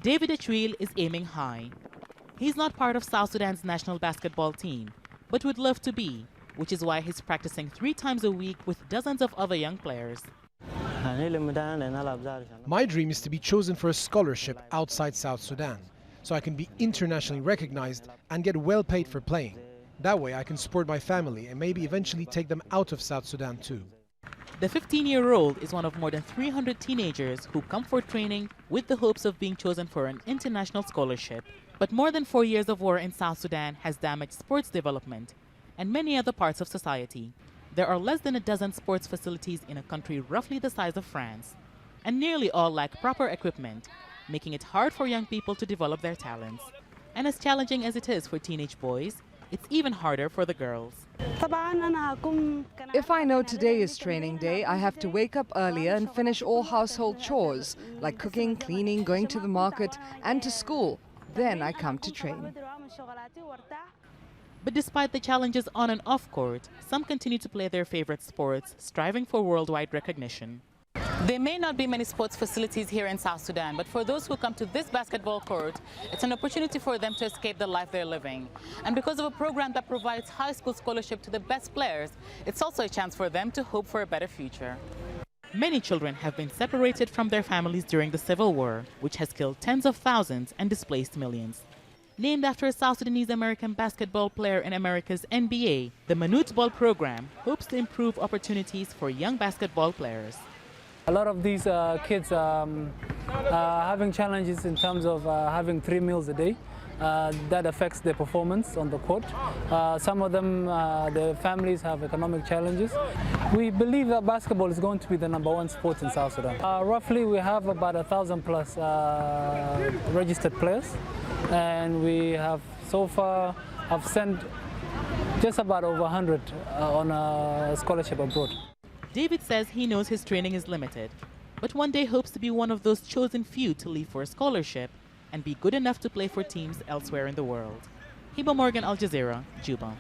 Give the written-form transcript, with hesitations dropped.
David ACHUIL is aiming high. He's not part of South Sudan's national basketball team, but would love to be, which is why he's practicing 3 times a week with dozens of other young players. My dream is to be chosen for a scholarship outside South Sudan, so I can be internationally recognized and get well paid for playing. That way I can support my family and maybe eventually take them out of South Sudan too. The 15-year-old is one of more than 300 teenagers who come for training with the hopes of being chosen for an international scholarship. But more than 4 years of war in South Sudan has damaged sports development and many other parts of society. There are less than a dozen sports facilities in a country roughly the size of France, and nearly all lack proper equipment, making it hard for young people to develop their talents. And as challenging as it is for teenage boys, it's even harder for the girls. If I know today is training day, I have to wake up earlier and finish all household chores, like cooking, cleaning, going to the market and to school. Then I come to train. But despite the challenges on and off court, some continue to play their favorite sports, striving for worldwide recognition. There may not be many sports facilities here in South Sudan, but for those who come to this basketball court, it's an opportunity for them to escape the life they're living. And because of a program that provides high school scholarship to the best players, it's also a chance for them to hope for a better future. Many children have been separated from their families during the Civil War, which has killed tens of thousands and displaced millions. Named after a South Sudanese American basketball player in America's NBA, the MANUTE ball program hopes to improve opportunities for young basketball players. A lot of these kids are having challenges in terms of having 3 meals a day. That affects their performance on the court. Some of them, their families have economic challenges. We believe that basketball is going to be the #1 sport in South Sudan. Roughly, we have about 1,000 plus registered players, and we have so far have sent just about over 100 on a scholarship abroad. David says he knows his training is limited, but one day hopes to be one of those chosen few to leave for a scholarship and be good enough to play for teams elsewhere in the world. Hiba, Al Jazeera, Juba.